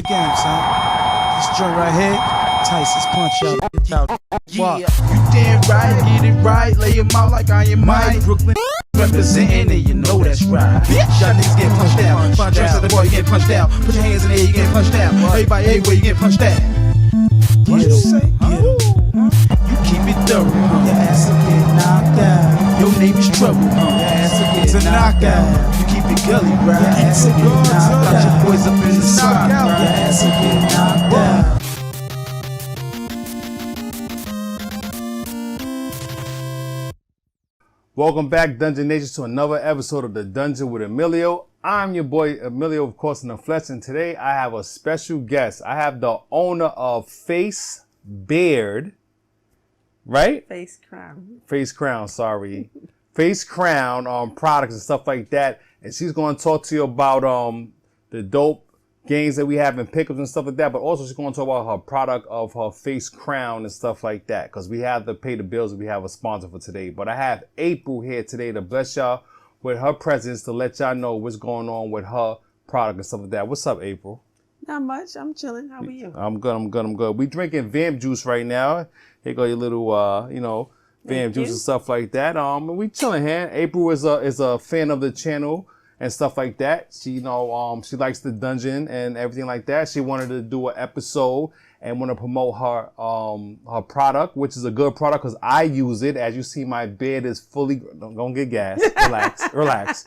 game, son. This joint right here, Tyson's punch out. Yeah, you damn right, get it right. Lay him out like I am Mike. Brooklyn representing it, you know that's right. Bitch, y'all niggas getting punched down. Find tracks at the boy, you getting punched down. Put your hands in the air, you getting punched down. Everybody, everywhere, you getting punched down. What you say? You keep it thorough, your ass will get knocked out. Your name is trouble, your ass will get knocked out. You keep it gully, right? Your ass will get knocked out. Your boys up in the side, your ass will get knocked out. Welcome back, Dungeon Nation, to another episode of The Dungeon with Amillieo. I'm your boy, Amillieo, of course, in the flesh, and today I have a special guest. I have the owner of Face Beard, right? Face Crown. Face Crown, sorry. Face Crown products and stuff like that. And she's going to talk to you about the dope games that we have in pickups and stuff like that. But also she's going to talk about her product of her face crown and stuff like that. Because we have to pay the bills and we have a sponsor for today. But I have April here today to bless y'all with her presence to let y'all know what's going on with her product and stuff like that. What's up, April? Not much. I'm chilling. How are you? I'm good. We drinking vamp juice right now. Here go your little, vamp juice and stuff like that. We chilling here. April is a fan of the channel and stuff like that. She, she likes the dungeon and everything like that. She wanted to do an episode and want to promote her product, which is a good product because I use it. As you see, my beard is fully. Don't get gas. Relax.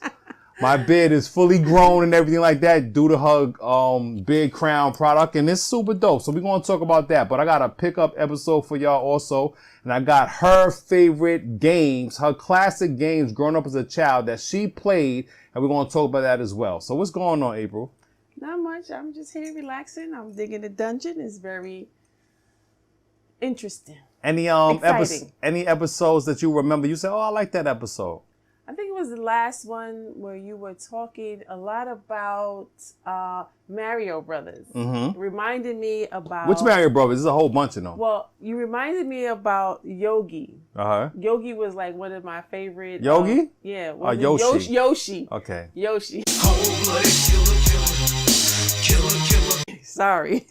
My beard is fully grown and everything like that due to her Big Crown product, and it's super dope. So we're gonna talk about that. But I got a pickup episode for y'all also, and I got her favorite games, her classic games growing up as a child that she played, and we're gonna talk about that as well. So what's going on, April? Not much. I'm just here relaxing. I'm digging the dungeon. It's very interesting. Any any episodes that you remember? You say, "Oh, I like that episode." I think it was the last one where you were talking a lot about Mario Brothers. Mm-hmm. Reminded me about... Which Mario Brothers? There's a whole bunch of them. Well, you reminded me about Yogi. Uh-huh. Yogi was like one of my favorite... Yogi? Yeah. Yoshi. Yoshi. Okay. Yoshi. Killer. Sorry.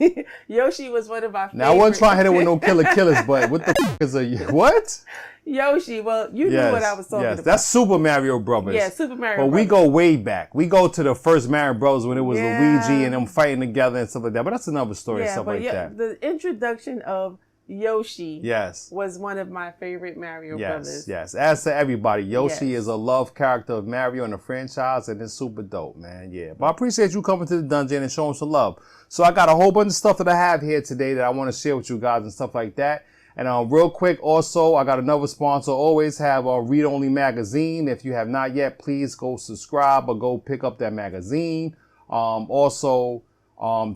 Yoshi was one of my favorites. Now, I wasn't trying to hit it with no killers, but what the is a... What? Yoshi, well, you knew what I was talking about. That's Super Mario Brothers. Yeah, Super Mario Brothers. But we go way back. We go to the first Mario Bros. When it was Luigi and them fighting together and stuff like that. But that's another story and stuff like that. The introduction of Yoshi was one of my favorite Mario Brothers. Yes. As to everybody, Yoshi is a love character of Mario in the franchise, and it's super dope, man. Yeah. But I appreciate you coming to the dungeon and showing some love. So I got a whole bunch of stuff that I have here today that I want to share with you guys and stuff like that. And real quick, also, I got another sponsor. Always have a Read Only magazine. If you have not yet, please go subscribe or go pick up that magazine. Also,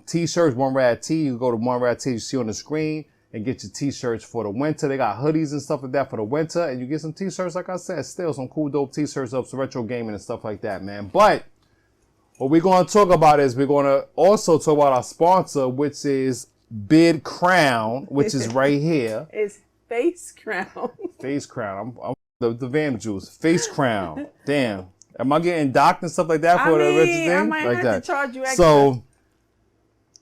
t-shirts, One Rad T. You go to One Rad T, you see on the screen, and get your t-shirts for the winter. They got hoodies and stuff like that for the winter. And you get some t-shirts, like I said, still some cool, dope t-shirts of some retro gaming and stuff like that, man. But what we're going to talk about is we're going to also talk about our sponsor, which is Big Crown, which is right here. It's Face Crown. Face Crown. I'm the vamp juice. Face Crown. Damn. Am I getting docked and stuff like that for the rich thing? I might like have that. to charge you extra. So,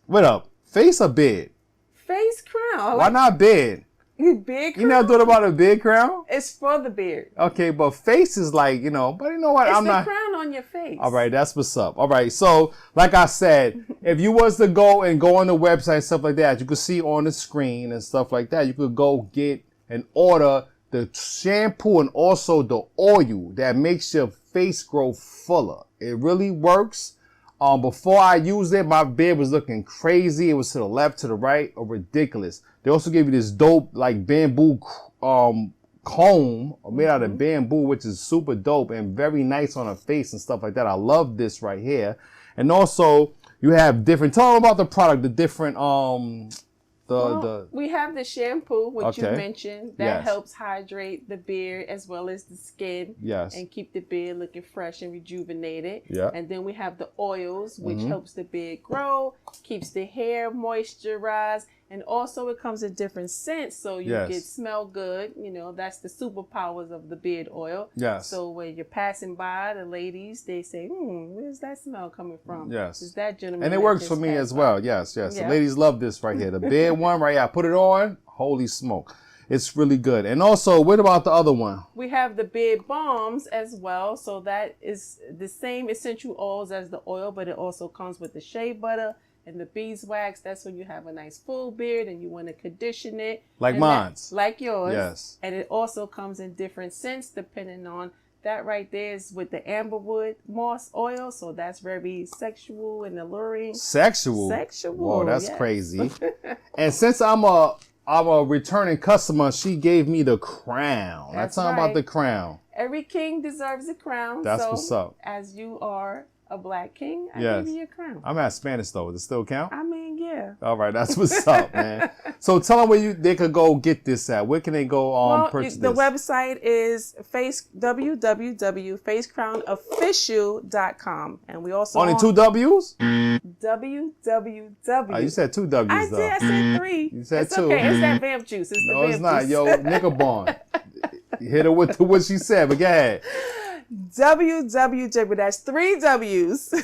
what up? Face or beard? Face Crown. Why not beard? Big Crown? You never thought about a big crown? It's for the beard. Okay, but face is like, but you know what? It's the crown on your face. All right, that's what's up. All right, so like I said, if you was to go on the website and stuff like that, you could see on the screen and stuff like that, you could go get and order the shampoo and also the oil that makes your face grow fuller. It really works. Before I used it, my beard was looking crazy. It was to the left, to the right, or ridiculous. They also give you this dope, like bamboo comb made out of bamboo, which is super dope and very nice on the face and stuff like that. I love this right here. And also, you have different. Tell them about the product, the different we have the shampoo, which you mentioned, that helps hydrate the beard as well as the skin. Yes. And keep the beard looking fresh and rejuvenated. Yeah. And then we have the oils, which helps the beard grow, keeps the hair moisturized, And also it comes in different scents, so you get smell good. You know, that's the superpowers of the beard oil. Yes. So when you're passing by, the ladies, they say, where's that smell coming from? Yes. Is that gentleman? And it works for me as well. Yes. The ladies love this right here. The beard one right here. I put it on. Holy smoke. It's really good. And also, what about the other one? We have the beard balms as well. So that is the same essential oils as the oil, but it also comes with the shea butter and the beeswax. That's when you have a nice full beard and you want to condition it. Like mine's. Like yours. Yes. And it also comes in different scents depending on that right there is with the amberwood moss oil. So that's very sexual and alluring. Sexual? Whoa, that's crazy. And since I'm a returning customer, she gave me the crown. Let's talk about the crown. Every king deserves a crown. That's what's up. As you are a black king, I give you a crown. I'm at Spanish though. Does it still count? I mean, yeah. All right, that's what's up, man. So tell them where they could go get this at. Where can they go purchase this? The website is www.facecrownofficial.com, and we also only 2 W's. www. Oh, you said 2 W's I though. did. I said 3. You said it's 2. Okay, it's that vamp juice. It's no, the it's vamp not. juice. Yo, nigga born. Hit her with what she said, but go ahead. www. That's 3 W's.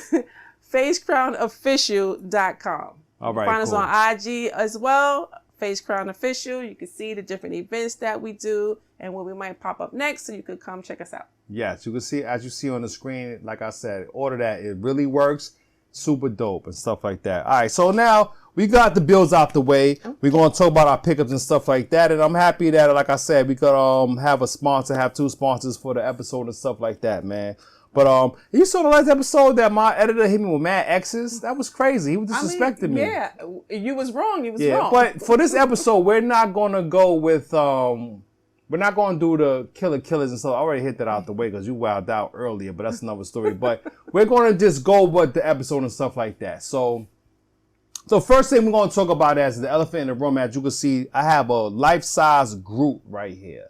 facecrownofficial.com. All right, Find us on IG as well, Face Crown Official. You can see the different events that we do and when we might pop up next, so you could come check us out. Yes, you can see, as you see on the screen, like I said, order that. It really works. Super dope and stuff like that. All right, so now we got the bills out the way. Okay. We're going to talk about our pickups and stuff like that. And I'm happy that, like I said, we could have a sponsor, have 2 sponsors for the episode and stuff like that, man. But you saw the last episode that my editor hit me with mad X's? That was crazy. He was disrespecting me. Yeah, you was wrong. You was wrong. But for this episode, we're not going to go with, we're not going to do the killers and stuff. I already hit that out the way because you wowed out earlier, but that's another story. But we're going to just go with the episode and stuff like that. So first thing we're going to talk about is the elephant in the room. As you can see, I have a life-size Groot right here.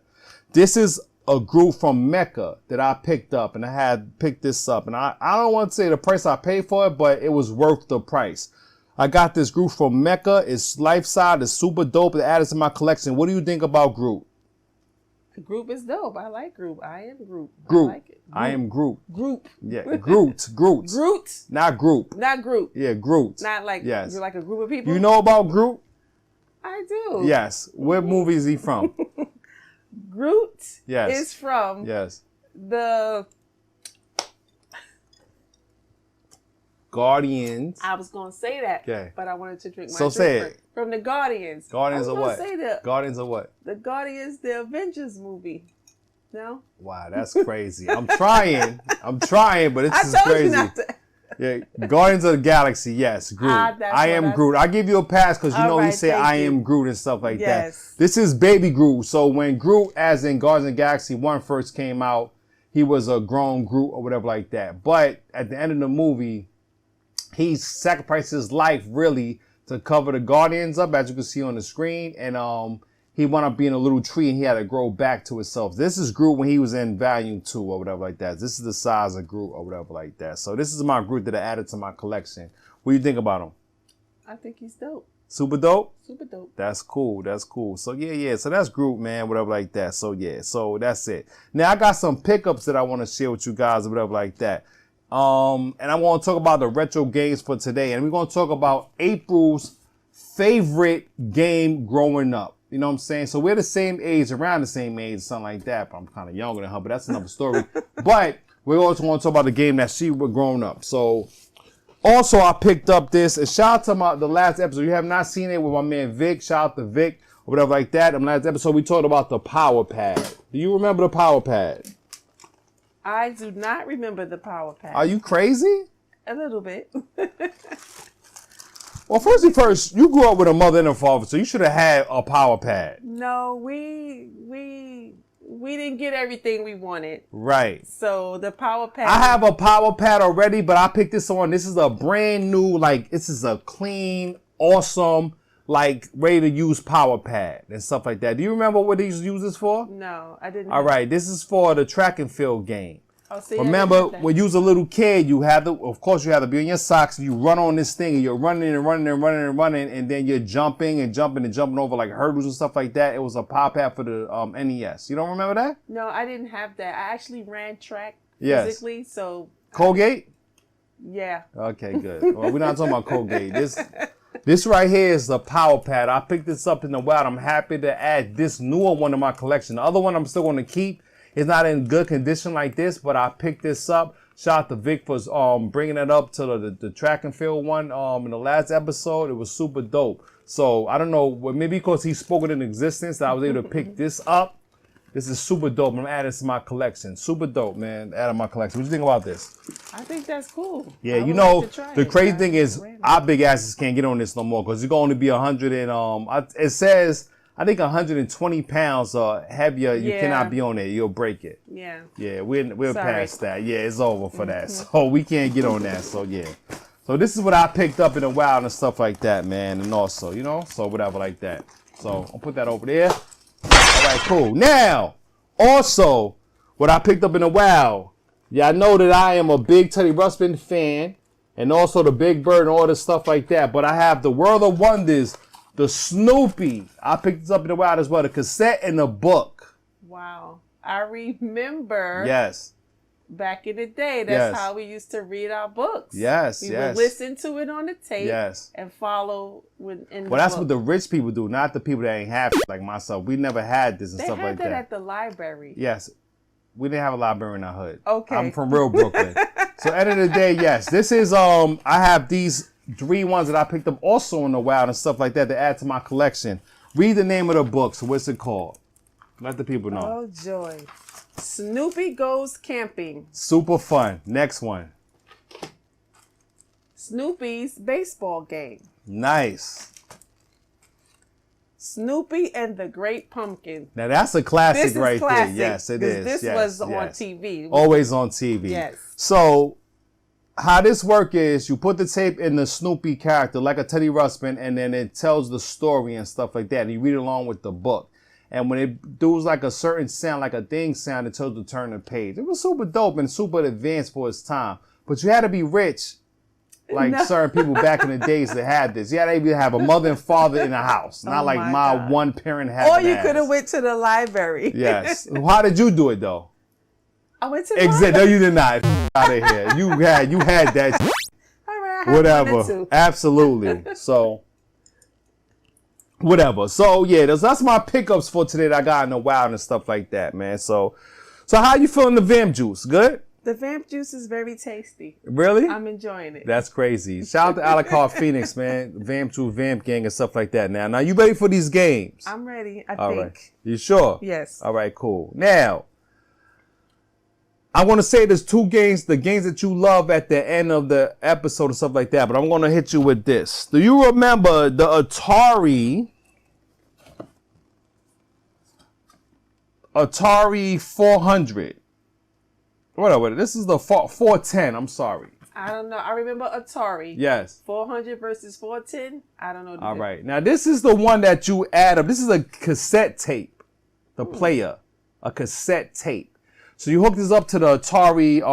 This is a Groot from Mecca that I picked up, and I had picked this up. And I don't want to say the price I paid for it, but it was worth the price. I got this Groot from Mecca. It's life-size. It's super dope. It added to my collection. What do you think about Groot? Groot is dope. I like Groot. I am Groot. Groot. I like it. I am Groot. Groot. Yeah, Groot. Groot. Groot. Not group. Not Groot. Yeah, Groot. Not like yes. You're like a group of people. You know about Groot? I do. Yes. What movie is he from? Groot yes. is from the Guardians. I was going to say that, okay. But I wanted to drink my drink. So say it. From the Guardians. Guardians of what? Say that. Guardians of what? The Guardians, the Avengers movie. No? Wow, that's crazy. I'm trying, but it's just crazy. You not to. Yeah, Guardians of the Galaxy, yes, Groot. I am Groot. I give you a pass because you know he said I am Groot and stuff like that. This is baby Groot. So when Groot, as in Guardians of the Galaxy 1 first came out, he was a grown Groot or whatever like that. But at the end of the movie, he sacrificed his life really to cover the Guardians up, as you can see on the screen. And he wound up being a little tree and he had to grow back to himself. This is Groot when he was in Volume 2 or whatever like that. This is the size of Groot or whatever like that. So this is my Groot that I added to my collection. What do you think about him? I think he's dope. Super dope? Super dope. That's cool. That's cool. So yeah. So that's Groot, man, whatever like that. So yeah, so that's it. Now I got some pickups that I want to share with you guys or whatever like that. And I'm going to talk about the retro games for today. And we're going to talk about April's favorite game growing up. You know what I'm saying? So we're the same age, around the same age, something like that. But I'm kind of younger than her, but that's another story. But we're also going to talk about the game that she was growing up. So also I picked up this, and shout out to the last episode. You have not seen it with my man Vic. Shout out to Vic or whatever like that. In the last episode, we talked about the Power Pad. Do you remember the Power Pad? I do not remember the Power Pad. Are you crazy? A little bit. Well, first, you grew up with a mother and a father, so you should have had a Power Pad. No, we didn't get everything we wanted. Right. So the Power Pad. I have a Power Pad already, but I picked this one. This is a brand new, this is a clean, awesome, ready to use Power Pad and stuff like that. Do you remember what they used to use this for? No, I didn't. All right, this is for the track and field game. Oh, see, Remember, when you was a little kid, you had to be in your socks. And you run on this thing, and you're running and running and running and running, and then you're jumping and jumping and jumping over like hurdles and stuff like that. It was a pop app for the NES. You don't remember that? No, I didn't have that. I actually ran track physically, so Colgate. Yeah. Okay, good. Well, we're not talking about Colgate. This right here is the Power Pad. I picked this up in the wild. I'm happy to add this newer one to my collection. The other one I'm still going to keep. It's not in good condition like this, but I picked this up. Shout out to Vic for bringing it up to the track and field one in the last episode. It was super dope. So I don't know, maybe because he spoke it in existence that I was able to pick this up. This is super dope. I'm adding this to my collection. Super dope, man. Add to my collection. What do you think about this? I think that's cool. Yeah, you know, the crazy thing is our big asses can't get on this no more because it's going to be 100 and it says I think 120 pounds or heavier. You cannot be on it. You'll break it. Yeah. Yeah, we're past that. Yeah, it's over for that. So we can't get on that. So yeah. So this is what I picked up in the wild and stuff like that, man. And also, you know, so whatever like that. So I'll put that over there. All right, cool. Now, also, what I picked up in the wild. Yeah, I know that I am a big Teddy Ruxpin fan, and also the Big Bird and all this stuff like that. But I have the World of Wonders, the Snoopy. I picked this up in the wild as well, the cassette and the book. Wow. I remember. Yes. Back in the day, that's how we used to read our books. Yes, we would listen to it on the tape and follow in the that's book. what the rich people do, not the people that ain't have it, like myself. We never had this and stuff like that. They had that at the library. Yes. We didn't have a library in our hood. Okay. I'm from real Brooklyn. So end of the day, yes. This is I have these 3 ones that I picked up also in the wild and stuff like that to add to my collection. Read the name of the book. So what's it called? Let the people know. Oh joy. Snoopy Goes Camping. Super fun. Next one. Snoopy's Baseball Game. Nice. Snoopy and the Great Pumpkin. Now that's a classic right classic. there. Yes, it is. This was on TV. Always on TV. Yes. So how this work is you put the tape in the Snoopy character like a Teddy Ruxpin, and then it tells the story and stuff like that. And you read along with the book. And when it does like a certain sound, like a ding sound, it tells you to turn the page. It was super dope and super advanced for its time. But you had to be rich, like certain people back in the days that had this. You had to even have a mother and father in the house, not like my one parent had. Or you could have went to the library. Yes. How did you do it though? I went to the library. No, you did not. Out of here. You had that. All right. Whatever. Absolutely. So. Whatever. So yeah, that's my pickups for today that I got in the wild and stuff like that, man. So how you feeling the Vamp Juice? Good? The Vamp Juice is very tasty. Really? I'm enjoying it. That's crazy. Shout out to Alucard Phoenix, man. Vamp Juice, Vamp Gang and stuff like that. Now you ready for these games? I'm ready, I All think. Right. You sure? Yes. All right, cool. Now, I want to say there's 2 games, the games that you love at the end of the episode and stuff like that, but I'm going to hit you with this. Do you remember the Atari 400? Whatever. This is the 410. I'm sorry. I don't know. I remember Atari. Yes. 400 versus 410. I don't know. All right. Now, this is the one that you add up. This is a cassette tape. The player. A cassette tape. So you hook this up to the Atari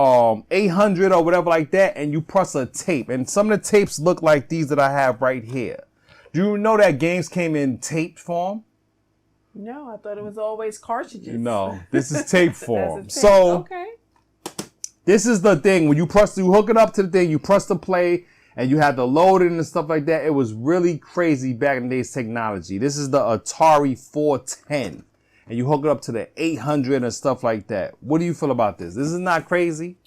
800 or whatever like that, and you press a tape. And some of the tapes look like these that I have right here. Do you know that games came in tape form? No, I thought it was always cartridges. No, this is tape form. Tape. So okay. This is the thing. When you hook it up to the thing, you press the play, and you had to load it and stuff like that. It was really crazy back in the day's technology. This is the Atari 410. And you hook it up to the 800 and stuff like that. What do you feel about this? This is not crazy?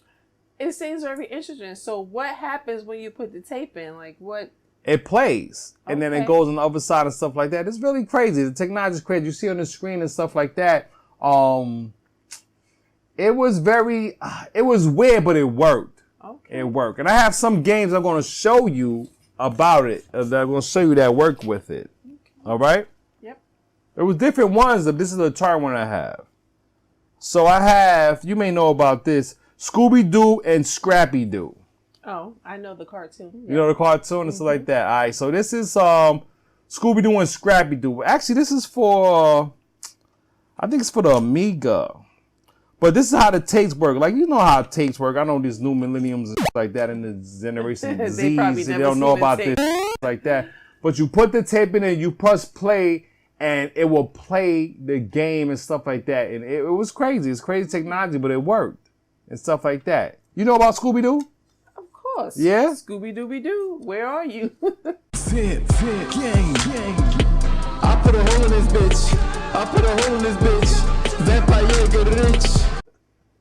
It seems very interesting. So what happens when you put the tape in? Like what? It plays. And then it goes on the other side and stuff like that. It's really crazy. The technology is crazy. You see on the screen and stuff like that. It was weird, but it worked. Okay. It worked. And I have some games I'm going to show you about it. That I'm going to show you that work with it. Okay. All right? There was different ones, but this is the Atari one I have. So I have, you may know about this, Scooby-Doo and Scrappy-Doo. Oh, I know the cartoon. Yeah. You know the cartoon and stuff like that. All right, so this is Scooby-Doo and Scrappy-Doo. Actually, this is for, I think it's for the Amiga. But this is how the tapes work. Like, you know how tapes work. I know these new millenniums and like that in the generation Z's. They don't know about this like that. But you put the tape in and you press play and it will play the game and stuff like that. And it was crazy. It's crazy technology, but it worked and stuff like that. You know about Scooby-Doo? Of course. Yeah? Scooby-Dooby-Doo. Where are you? Fit, gang. I put a hole in this bitch. Vampire get rich.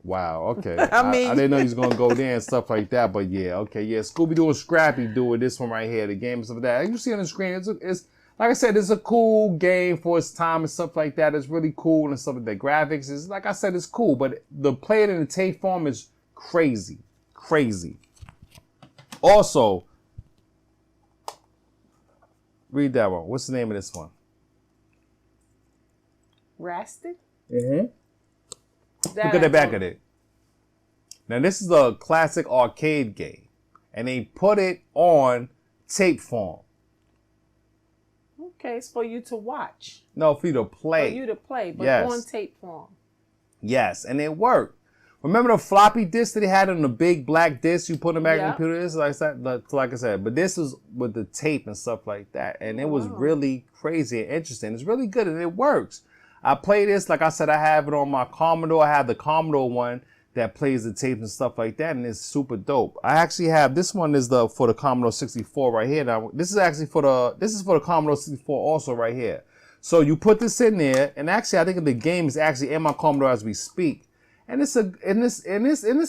Wow, okay. I mean- I didn't know he was going to go there and stuff like that, but yeah, okay, yeah. Scooby-Doo and Scrappy-Doo with this one right here, the game and stuff like that. You see on the screen, it's like I said, it's a cool game for its time and stuff like that. It's really cool and stuff like that. Graphics is, like I said, it's cool, but the play it in the tape form is crazy. Also, read that one. What's the name of this one? Rasted? Mm-hmm. Look at the back of it. Now, this is a classic arcade game, and they put it on tape form. Okay, it's for you to watch. No, for you to play. For you to play, but Yes. on tape form. Yes, and it worked. Remember the floppy disk that they had on the big black disc you put in the back of the computer? This is like I said, but this is with the tape and stuff like that, and it was really crazy and interesting. It's really good, and it works. I play this, like I said, I have it on my Commodore. I have the Commodore one that plays the tapes and stuff like that, and it's super dope. I actually have, this one is for the Commodore 64 right here. Now, this is for the Commodore 64 also right here. So you put this in there, and actually I think the game is actually in my Commodore as we speak. And it's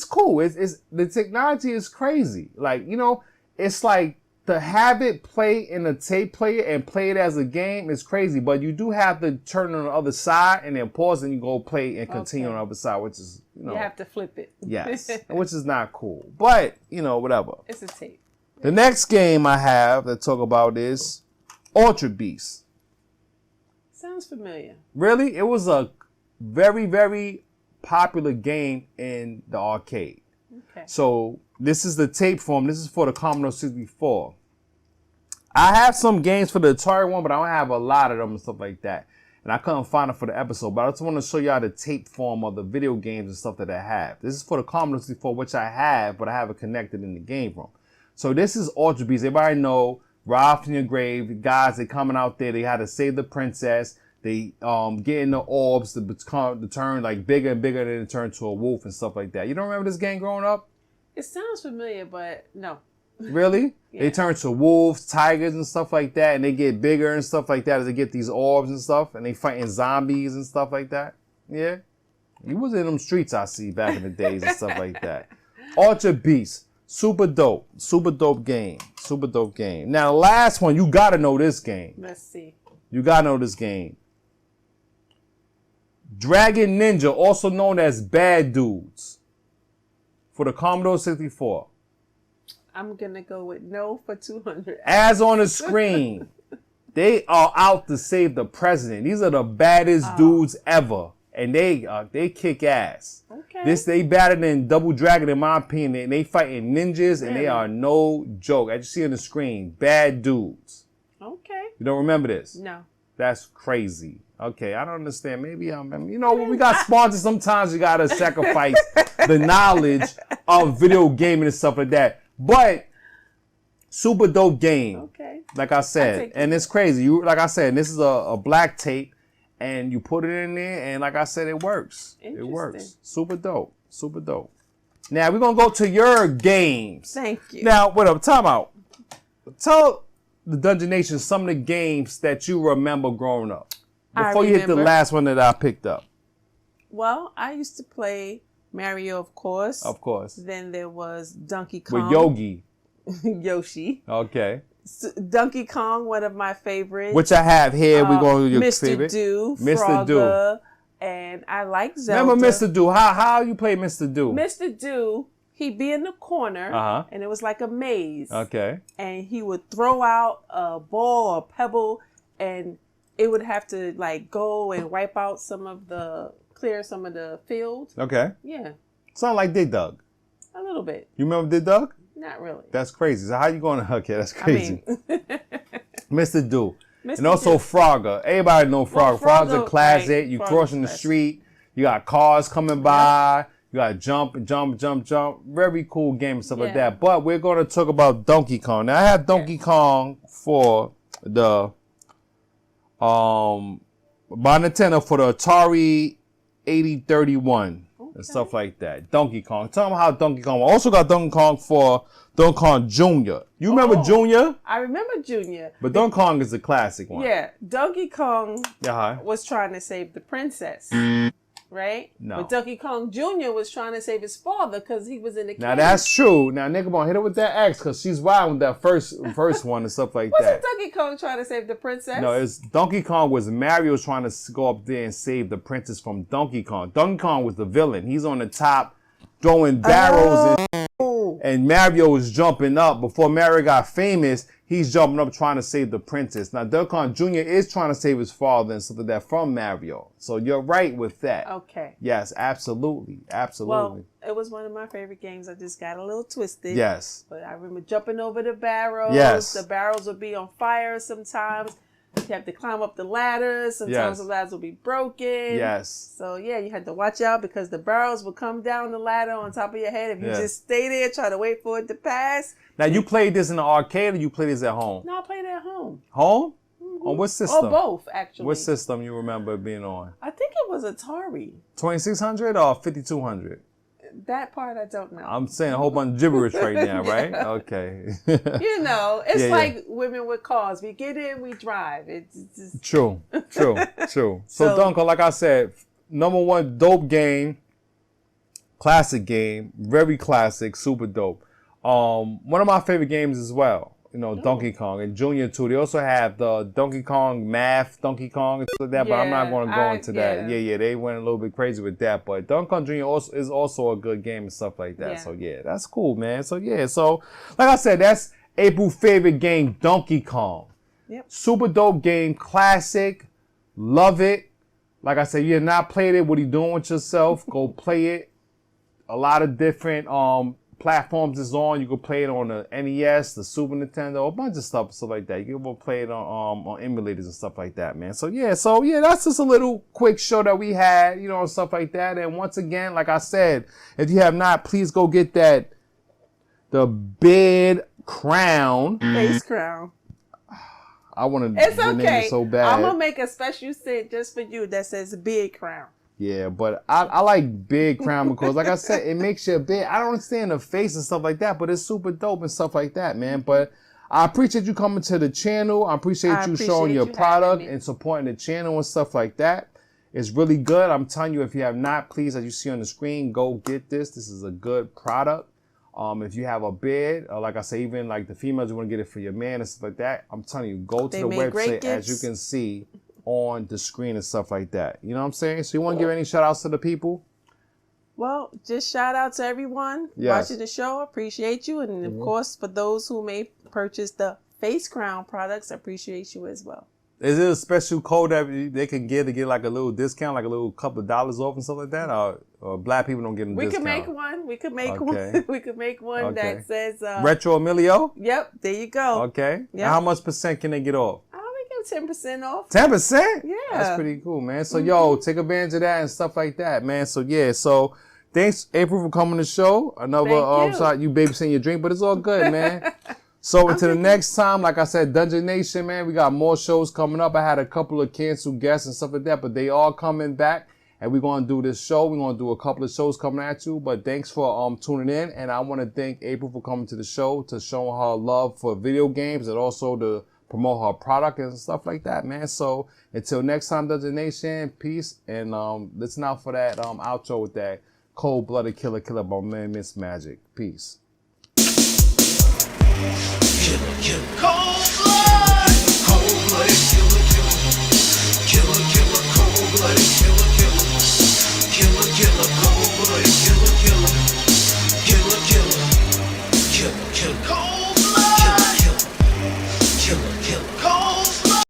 cool. It's the technology is crazy. Like, you know, it's like to have it play in a tape player and play it as a game is crazy. But you do have to turn on the other side and then pause and you go play and continue on the other side, which is, you know. You have to flip it. Yes, which is not cool. But, you know, whatever. It's a tape. The next game I have to talk about is Ultra Beast. Sounds familiar. Really? It was a very, very popular game in the arcade. Okay. So this is the tape form. This is for the Commodore 64. I have some games for the Atari one, but I don't have a lot of them and stuff like that. And I couldn't find it for the episode, but I just want to show y'all the tape form of the video games and stuff that I have. This is for the Commodore 64, which I have, but I have it connected in the game room. So this is Ultra Beast. Everybody know Rob from your grave. The guys, they coming out there. They had to save the princess. They get in the orbs to turn like bigger and bigger, and then turn to a wolf and stuff like that. You don't remember this game growing up? It sounds familiar, but no. Really? Yeah. They turn to wolves, tigers, and stuff like that, and they get bigger and stuff like that as they get these orbs and stuff, and they fighting zombies and stuff like that. Yeah? You was in them streets, I see, back in the days and stuff like that. Ultra Beast. Super dope. Super dope game. Super dope game. Now, the last one, you gotta know this game. Let's see. You gotta know this game. Dragon Ninja, also known as Bad Dudes, for the Commodore 64. I'm gonna go with no for 200. As on the screen, they are out to save the president. These are the baddest dudes ever, and they kick ass. Okay. They better than Double Dragon in my opinion. They fighting ninjas, and they are no joke. As you see on the screen, Bad Dudes. Okay. You don't remember this? No. That's crazy. Okay, I don't understand. Maybe you know, when we got sponsors, sometimes you gotta sacrifice the knowledge of video gaming and stuff like that. But super dope game. Okay. Like I said, and it's crazy. Like I said, this is a black tape, and you put it in there, and like I said, it works. It works. Super dope. Super dope. Now we're gonna go to your games. Thank you. Now, what up? Time out. Tell the Dungeon Nation some of the games that you remember growing up. Before you hit the last one that I picked up. Well, I used to play Mario, of course. Of course. Then there was Donkey Kong. With Yogi. Yoshi. Okay. Donkey Kong, one of my favorites. Which I have here. We're going to your Mr. favorite. Do, Mr. Do. And I like Zelda. Remember Mr. Do? How you play Mr. Do? Mr. Do, he'd be in the corner, and it was like a maze. Okay. And he would throw out a ball or a pebble, and it would have to like go and wipe out clear some of the field. Okay. Yeah. Sound like Dig Dug. A little bit. You remember Dig Dug? Not really. That's crazy. So how you going to okay? That's crazy. Mr. Do. Mr. And also Do. Frogger. Everybody know Frogger. Frogger's a classic. Right. You crossing the street. You got cars coming by. You got jump. Very cool game and stuff like that. But we're going to talk about Donkey Kong. Now, I have Donkey Kong for the by Nintendo for the Atari 8031 and stuff like that. Donkey Kong. Tell them how Donkey Kong. I also got Donkey Kong for Donkey Kong Jr. You remember Jr.? I remember Jr. But Donkey Kong is the classic one. Yeah, Donkey Kong was trying to save the princess. Right? No. But Donkey Kong Jr. was trying to save his father because he was in the cage. Now that's true. Now nigga, hit her with that X because she's wild with that first one and stuff like that. Wasn't Donkey Kong trying to save the princess? No, it's Donkey Kong was Mario trying to go up there and save the princess from Donkey Kong. Donkey Kong was the villain. He's on the top throwing barrels and Mario was jumping up. Before Mario got famous, he's jumping up trying to save the princess. Now, Donkey Kong Jr. is trying to save his father and stuff like that from Mario. So you're right with that. Okay. Yes, absolutely. Absolutely. Well, it was one of my favorite games. I just got a little twisted. Yes. But I remember jumping over the barrels. Yes. The barrels would be on fire sometimes. You have to climb up the ladders. Sometimes the ladders will be broken. Yes. So, yeah, you had to watch out because the barrels would come down the ladder on top of your head. If you just stay there, try to wait for it to pass. Now, you played this in the arcade or you played this at home? No, I played it at home. Home? On what system? Or both, actually. What system you remember being on? I think it was Atari. 2600 or 5200? That part I don't know. I'm saying a whole bunch of gibberish right now, right? Okay. You know, it's like women with cars. We get in, we drive. It's just... True. So, Duncan, like I said, number one, dope game, classic game, very classic, super dope. One of my favorite games as well. You know, Donkey Kong and Junior too. They also have the Donkey Kong Math, Donkey Kong and stuff like that, but I'm not going to go into that. Yeah, they went a little bit crazy with that. But Donkey Kong Jr. is also a good game and stuff like that. So yeah, that's cool, man. So like I said, that's April's favorite game, Donkey Kong. Yep. Super dope game, classic, love it. Like I said, you have not played it. What are you doing with yourself? Go play it. A lot of different platforms is on. You can play it on the NES, the Super Nintendo, a bunch of stuff like that. You can go play it on emulators and stuff like that, man. So yeah, that's just a little quick show that we had, you know, and stuff like that. And once again, like I said, if you have not, please go get the bed crown. Face crown. I want to It's name okay. it so bad. I'm gonna make a special set just for you that says big crown. Yeah, but I like big crown because, like I said, it makes you big. I don't understand the face and stuff like that, but it's super dope and stuff like that, man. But I appreciate you coming to the channel. I appreciate you showing your product and supporting the channel and stuff like that. It's really good. I'm telling you, if you have not, please, as you see on the screen, go get this. This is a good product. If you have a bed, or like I say, even like the females, you want to get it for your man and stuff like that, I'm telling you, go to the website as you can see on the screen and stuff like that. You know what I'm saying? So you want to give any shout outs to the people? Well, just shout out to everyone watching the show. Appreciate you. And of course, for those who may purchase the face crown products, appreciate you as well. Is it a special code that they can get to get like a little discount, like a little couple of dollars off and stuff like that? Or black people don't get a discount? We could make one. We could make one. We could make one that says... Retro Amillieo? Yep, there you go. Okay. Yep. How much percent can they get off? 10% off. 10%? Yeah. That's pretty cool, man. So, yo, take advantage of that and stuff like that, man. So, yeah. So, thanks, April, for coming to the show. Another shot, you babysitting your drink, but it's all good, man. So, until the next time, like I said, Dungeon Nation, man, we got more shows coming up. I had a couple of canceled guests and stuff like that, but they all coming back. And we're going to do this show. We're going to do a couple of shows coming at you. But thanks for tuning in. And I want to thank April for coming to the show to show her love for video games and also to promote her product and stuff like that, man. So until next time, Dungeon Nation, peace. And listen out for that outro with that cold-blooded killer by man Miss Magic. Peace. Killer, cold-blooded killer, cold-blooded killer, cold-blooded killer, cold.